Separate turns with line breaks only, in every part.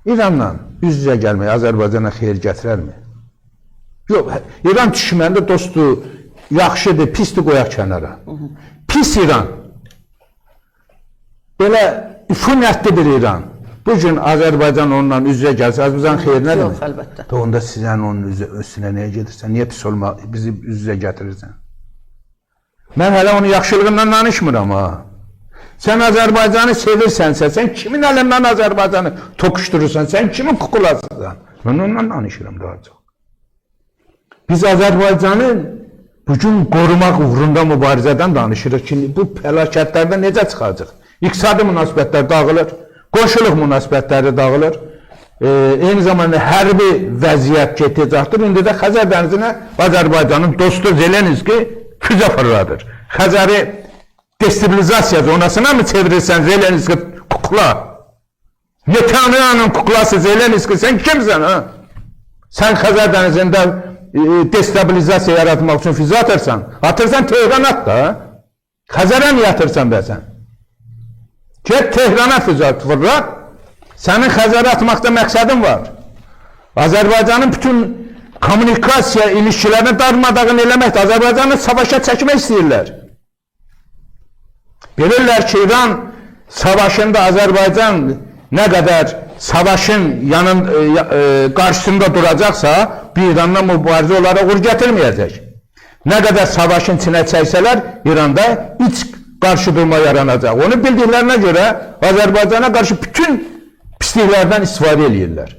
İranla üz-üzə gəlmək Azərbaycana xeyir gətirərmi? Yox, İran düşməndə dostu, yaxşıdır, pisdir, qoyaq kənara. Pis İran. Belə üfunətli bir İran. Bugün Azərbaycan onunla üz-üzə gəlsə, Azərbaycan xeyrinədir mi?
Yox, əlbəttə.
Onda sizən onun üstünə nəyə gedirsən? Niyə pis olmaq, bizi üz-üzə gətirirsən? Mən hələ onun yaxşılığından danışmıram ha. Sən Azərbaycanı sevirsənsə, sən kimin əlindən Azərbaycanı tokuşdurursan, sən kimin kukulasısan? Mən ondan danışıram daha çox. Biz Azərbaycanı bugün qorumaq uğrunda mübarizədən danışırıq ki, bu fəlakətlərdən necə çıxacaq? İqtisadi münasibətlər dağılır, qonşuluq münasibətləri dağılır, eyni zamanda hərbi vəziyyət getəcəkdir. İndi də Xəzər dənizinə Azərbaycanın dostu Zelenski füzə fırladır. Xəzəri destabilizasiya zonasına mı çevirirsən Zelenski kukla? Netanyahu'nun kuklası Zelenski, sen kimsən ha? Sen Xəzər dənizində destabilizasiya yaratmaq üçün füzə atırsan Tehran at da. Xəzərə niyə atırsan be sən? Get Tehrana füzə fırla. Sənin Xəzərə atmaqda məqsədin var. Azərbaycanın bütün kommunikasiya ilişkilərini darmadağın eləməkdir. Azərbaycanı savaşa çəkmək istəyirlər. Bilirlər ki, İran savaşında Azərbaycan nə qədər savaşın qarşısında duracaqsa, bir İranla mübarizə olaraq uğur gətirməyəcək. Nə qədər savaşın içinə çəksələr, İranda iç qarşı durma yaranacaq. Onu bildiklərinə görə Azərbaycana qarşı bütün pisliklərdən istifadə edirlər.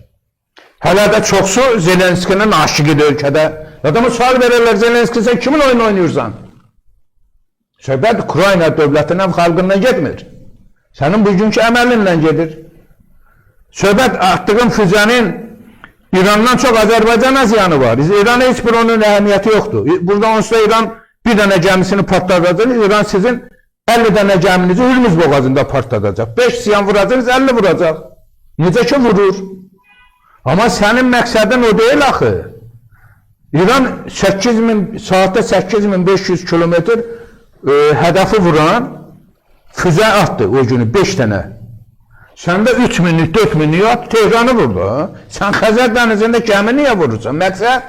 Hələ də çoxsu Zelenskinin aşiqidir ölkədə. Adamı sual verirlər, Zelenski, sən kimin oyunu oynayırsan? Söhbət Ukrayna dövlətindən, xalqından getmir. Sənin bugünkü əməlinlə gedir. Söhbət atdığın füzənin İrandan çox Azərbaycana ziyanı var. İrana heç bir onun əhəmiyyəti yoxdur. Burada onsuz da İran bir dənə gəmisini partladacaq. İran sizin 50 dənə gəminizi Hürmüz boğazında partladacaq. 5 ziyan vuracaqsınız, 50 vuracaq. Necə ki vurur. Amma sənin məqsədin o deyil axı. İran saatda 8500 kilometr hədəfi vuran füzə atdı o günü 5 dənə. Sən də 3 minlik, 4 minlik at, Tehranı vurdu. Sən Xəzər dənizində gəmi niyə vurursan? Məqsəd,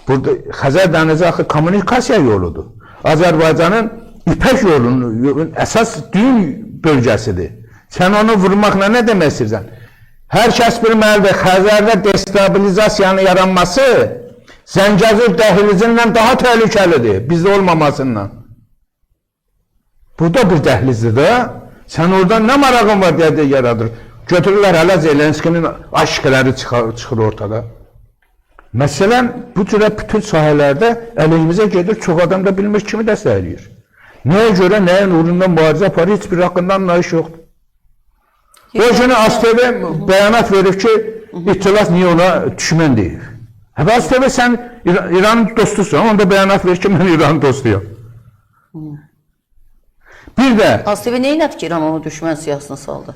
burada Xəzər dənizi axı kommunikasiya yoludur. Azərbaycanın İpək yolunun əsas düyün bölgəsidir. Sən onu vurmaqla nə demək istəyirsən? Hər kəs bilməlidir, Xəzərdə destabilizasiyanın yaranması Zəngəzur dəhlizindən daha təhlükəlidir, bizdə olmamasından. Bu da bir dəhlizdir də. Sən oradan nə marağın var deyə yaradır. Götürürlər hələ Zelenskinin aşiqələri çıxır ortada. Məsələn, bu cürə bütün sahələrdə əleyhimizə gedir, çox adam da bilmir kimi dəstəkləyir. Nəyə görə, nəyin uğrunda mübarizə aparır, heç bir haqqından anlayış yoxdur. O günü ASTV bəyanat verir ki, İttihat niyə ona düşmən deyir. ASTV sən İranın dostusun, onda bəyanat verir ki, mən İranın dostuyam. Bir də
ASTV nə elədi ki, İran onu düşmən siyasına saldı?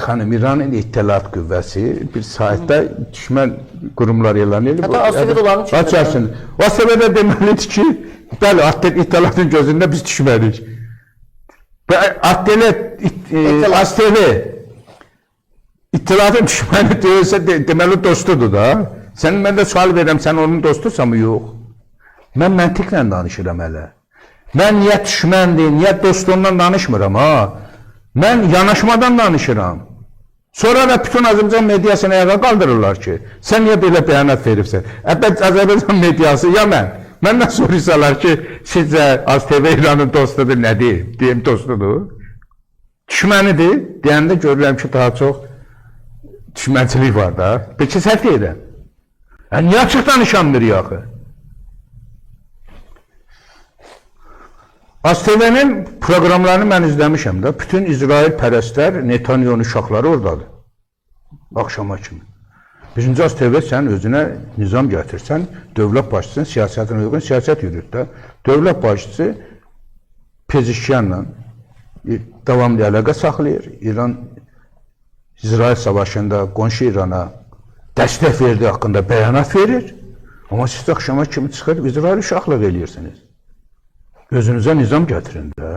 Xanım, İranın İttihat qüvvəsi bir saytda düşmən qurumlar elan edir.
Hətta ASTV dolarını
çıxarır. ASTV də deməlidir ki, bəli, İttihatın gözündə biz düşmərik. ASTV İttihatın düşməni deyilsə, deməli dostudur da. Məndə sual verirəm, sən onun dostusan mı? Yox. Mən məntiqlə danışıram hələ. Mən niyə düşməndir, niyə dostluğundan danışmıram ha? Mən yanaşmadan danışıram. Sonra da bütün Azərbaycan mediasını ayağa qaldırırlar ki, sən niyə belə bəyanat veribsən? Azərbaycan mediası ya mən? Məndən soruşsalar ki, sizcə ASTV İranın dostudur, nədir? Deyim dostudur. Düşmənidir. Deyəndə görürəm ki, daha çox düşmənçilik var da. Peki səhv deyirəm. Niyə açıq danışanmırıq axı? ASTV-nin proqramlarını mən izləmişəm də. Bütün İsrail pərəstlər, Netanyahu'nun uşaqları oradadır. Axşama kimi. Birinci ASTV sən özünə nizam gətirsən, dövlət başçısın, siyasətinə uyğun siyasət yürüt də. Dövlət başçısı Pezişkiyanla davamlı əlaqə saxlayır. İran İsrail savaşında qonşu İrana dəstək verdiyi haqqında bəyanat verir. Amma siz axşama kimi çıxır, İsrail uşaqlıq eləyirsiniz. Özünüzə nizam gətirin də.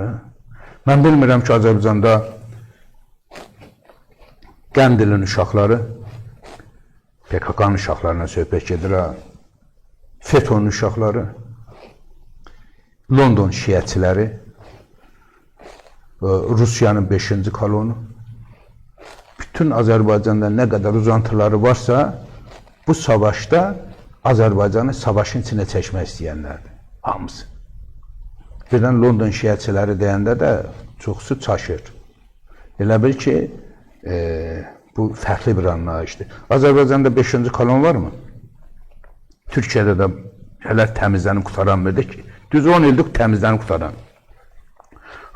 Mən bilmirəm ki, Azərbaycanda Qəndilin uşaqları PKK-nın uşaqlarına söhbət gedir ha. FETÖ-nün uşaqları, London şiəçiləri, Rusiyanın 5-ci kolonu, bütün Azərbaycanda nə qədər uzantıları varsa, bu savaşda Azərbaycanı savaşın içine çəkmək istəyənlərdir. Hamısı. Birdən London şiəçiləri deyəndə də çoxsu çaşır. Elə bil ki, bu fərqli bir anlayışdır. Azərbaycanda 5-ci kolon var mı? Türkiyədə də hələ təmizlənib qutaran bildi ki, düz 10 ildir təmizlənib qutaran.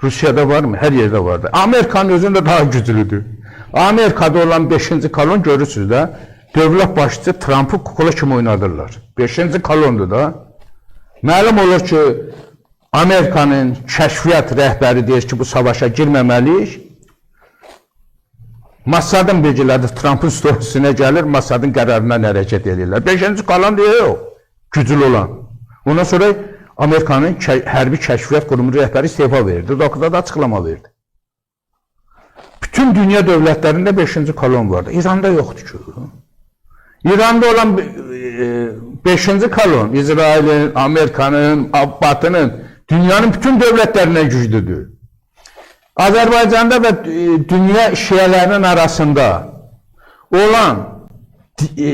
Rusiyada var mı? Hər yerdə vardır. Amerikanın özündə daha güclüdür. Amerikada olan 5-ci kolon görürsünüz də, dövlət başçısı Trump'ı kukula kimi oynadırlar. 5-ci kolondur da. Məlum olur ki, Amerikanın kəşfiyyat rəhbəri deyir ki, bu savaşa girməməliyik. Massadın bilgiləri Trump'ın storisinə gəlir, Massadın qərarından hərəkət edirlər. 5-ci kolon deyə yox, güclü olan. Ondan sonra Amerikanın hərbi kəşfiyyat qurumu rəhbəri istefa verdi. Dokada da açıqlama verdi. Bütün dünya dövlətlərində 5-ci kolon vardı. İranda yoxdur ki. İranda olan 5-ci kolon İsrailin, Amerikanın, Batının, dünyanın bütün dövlətlərindən güclüdür. Azərbaycanda və dünya şiələrinin arasında olan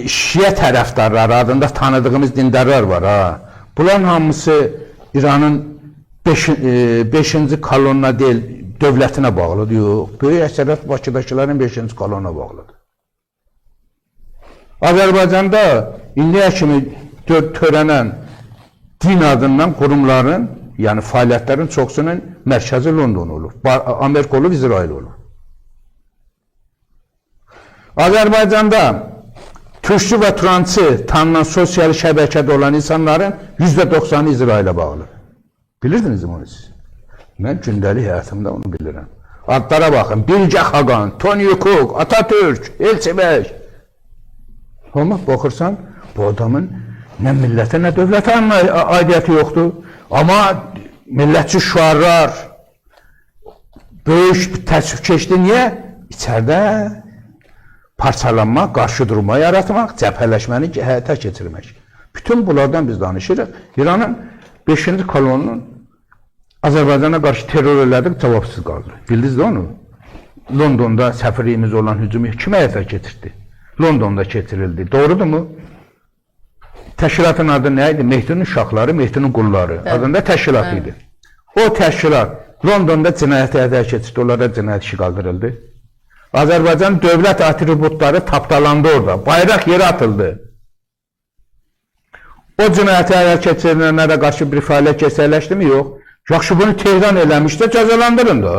şiə tərəfdarları adında tanıdığımız dindarlar var. Ha. Bunların hamısı İranın 5-ci kolonuna deyil, dövlətinə bağlıdır. Yox, böyük əksəriyyət Bakıdakilərin 5-ci kolonuna bağlıdır. Azərbaycanda indiyə kimi törənən din adından qurumların, yəni fəaliyyətlərin çoxsunun mərkəzi London olur. Amerika olub, İsrail olur. Azərbaycanda türkçü və turançı tanınan sosial şəbəkədə olan insanların %90'ı İsrailə bağlı. Bilirdiniz mi onu siz? Mən gündəlik həyatımda onu bilirəm. Adlara baxın, Bilge Xaqan, Tony Cook, Atatürk, Elçibək. Ama baxırsan, bu adamın nə millətə, nə dövlətə aidiyyəti yoxdur. Amma millətçi şüarlar böyük təsvif keçdi. Niyə? İçərdə parçalanma, qarşı durma yaratmaq, cəbhələşməni həyata keçirmək. Bütün bunlardan biz danışırıq. İranın 5-ci kolonunun Azərbaycana qarşı terror elədik, cavabsız qaldı. Bildiniz də onu? Londonda səfirliyimiz olan hücumu kim həyata keçirdi? Londonda keçirildi. Doğrudur mu? Təşkilatın adı nə idi? Mehdinin uşaqları, Mehdinin qulları adında təşkilat idi. O təşkilat Londonda cinayət həyata keçirdi, onlara cinayət işi qaldırıldı. Azərbaycan dövlət atributları tapdalandı orada. Bayraq yerə atıldı. O cinayəti həyata keçirilənlərə qarşı bir fəaliyyət keçərləşdi mi? Yox. Yaxşı, bunu Tehran eləmişdə cəzalandırın da.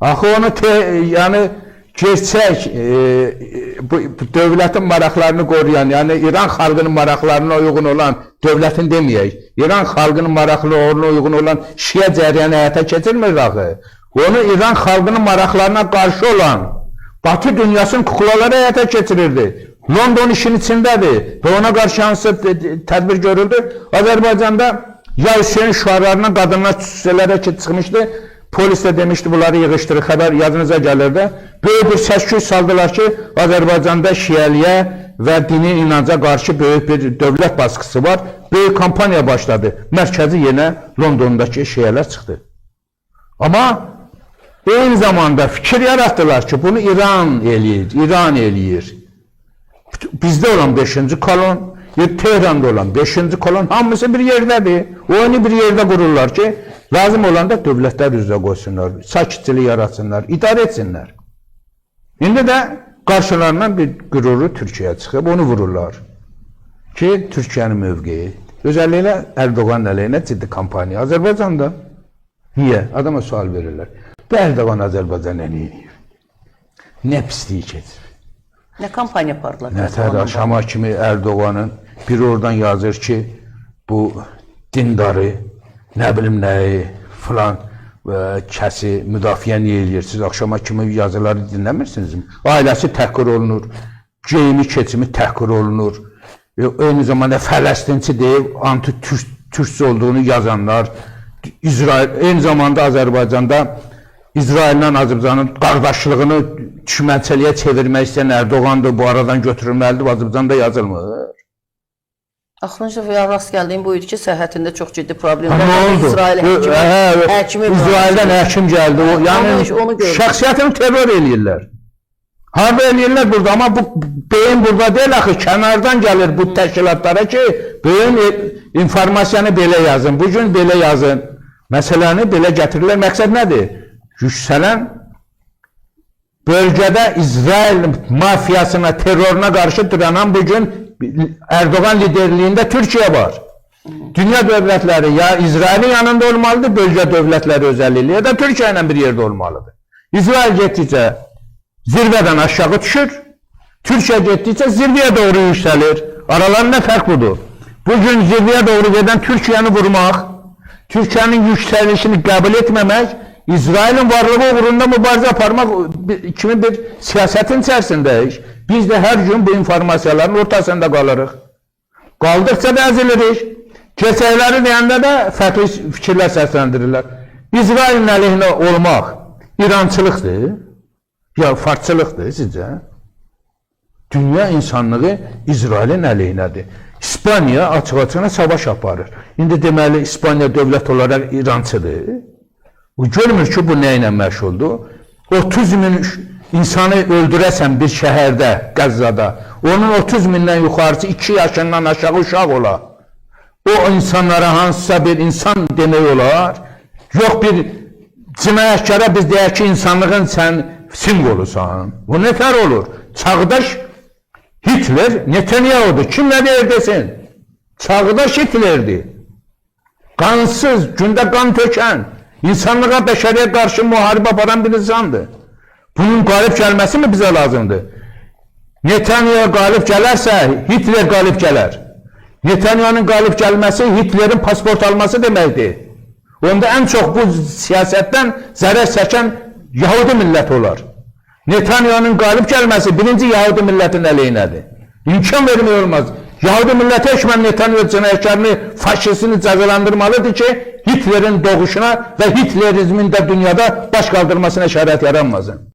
Axı onu yəni gerçək bu dövlətin maraqlarını qoruyan, yəni İran xalqının maraqlarına uyğun olan, dövlətin deməyək, İran xalqının maraqlarına uyğun olan şiə cəryanı həyata keçirmir axı. Onu İran xalqının maraqlarına qarşı olan Batı dünyasının kuklaları həyata keçirirdi. London işin içindədir və ona qarşı hansı tədbir görüldü. Azərbaycanda ya Hüseyin şüarlarından qadınlar küçələrə çıxmışdı. Polis də demişdi, bunları yığışdırır, xəbər yadınıza gəlirdi. Böyük bir səs-küy saldılar ki, Azərbaycanda şiəliyə və dini inanca qarşı böyük bir dövlət baskısı var. Böyük kampaniya başladı. Mərkəzi yenə Londondakı şiələr çıxdı. Amma eyni zamanda fikir yaratdılar ki, bunu İran eləyir. Bizdə olan 5-ci kolon, Tehran'da olan 5-ci kolon hamısı bir yerdədir. Onu bir yerdə qururlar ki, lazım olanda dövlətlər üzrə qoysunlar, sakitçilik yaratsınlar, idarə etsinlər. İndi də qarşılarından bir qüruru Türkiyə çıxıb, onu vururlar ki, Türkiyənin mövqeyi. Özəlliklə Erdoğan əleyhinə ciddi kampaniya. Azərbaycanda niyə? Adama sual verirlər. Bu Erdoğan Azərbaycan'a nə edir? Nə pisliyi keçir?
Nə kampaniya apardılar?
Nətər aşama kimi Erdoğan'ın biri oradan yazır ki, bu dindarı, nə bilim nəyi filan kəsi müdafiə niyə edirsiniz? Axşama kimi yazıları dinləmirsiniz mi? Ailəsi təhqir olunur, geyimi keçimi təhqir olunur. Eyni zamanda Fələstinçi deyib anti-türkçü olduğunu yazanlar, İsrail, eyni zamanda Azərbaycanda İsraillə Azərbaycanın qardaşlığını düşmənçiliyə çevirmək istəyən Erdoğandır, bu aradan götürülməlidir, Azərbaycanda yazılmır.
Axırıncı rast gəldiyim bu idi ki, səhhətində çox ciddi problemlər
Nə
var.
oldu?
İsrail həkimi
İsraildən həkim gəldi. Yəni
onu gördüm.
şəxsiyyətini terror eləyirlər. Harada eləyirlər burada, amma bu beyin burada deyil axı, kənardan gəlir bu təşkilatlara ki, beyin informasiyanı belə yazın, bugün belə yazın, məsələni belə gətirirlər. Məqsəd nədir? Yüksələn bölgədə İsrail mafiyasına, terroruna qarşı duranan bugün Erdoğan liderliyində Türkiyə var. Dünya dövlətləri ya İsrailin yanında olmalıdır, bölgə dövlətləri özəlliyi ya da Türkiyə ilə bir yerdə olmalıdır. İsrail getdikcə zirvədən aşağı düşür, Türkiyə getdikcə zirvəyə doğru yüksəlir. Aralarında nə fərq budur? Bugün zirvəyə doğru gedən Türkiyəni vurmaq, Türkiyənin yüksəlişini qəbul etməmək, İsrailin varlığı uğrunda mübarizə aparmaq kimi bir siyasətin içərisindəyik. Biz də hər gün bu informasiyaların ortasında qalırıq. Qaldıqca da əzilirik. Keçəkləri deyəndə də fərqli fikirlər səsləndirirlər. İsrailin əleyhinə olmaq İrançılıqdır, ya farçılıqdır sizcə? Dünya insanlığı İsrailin əleyhinədir. İspaniya açıq-açığına savaş aparır. İndi deməli İspaniya dövlət olaraq İrançıdır. O görmür ki, bu nə ilə məşğuldur? 30 min insanı öldürəsən bir şəhərdə, Qəzzada, onun 30 mindən yuxarısı 2 yaşından aşağı uşaq olar. O insanlara hansısa bir insan demək olar. Yox bir cinayətkara biz deyək ki, insanlığın sən simvolusan. Bu nətər olur? Çağdaş Hitler Netanyahu'dur. Kim nə deyir desin? Çağdaş Hitler'dir. Qansız, gündə qan tökən, insanlığa, bəşəriyə qarşı müharibə aparan bir insandır. Bunun qalib gəlməsi mi bizə lazımdır? Netanyahu qalib gələrsə, Hitler qalib gələr. Netanyahu'nun qalib gəlməsi Hitlerin pasport alması deməkdir. Onda ən çox bu siyasətdən zərər çəkən Yahudi milləti olar. Netanyahu'nun qalib gəlməsi birinci Yahudi millətin əleyhinədir. İmkan vermək olmaz. Yahudi milləti hökmən Netanyahu cinayətkarını, faşistini cəzalandırmalıdır ki, Hitlerin doğuşuna və Hitlerizmin də dünyada baş qaldırmasına şərait yaranmasın.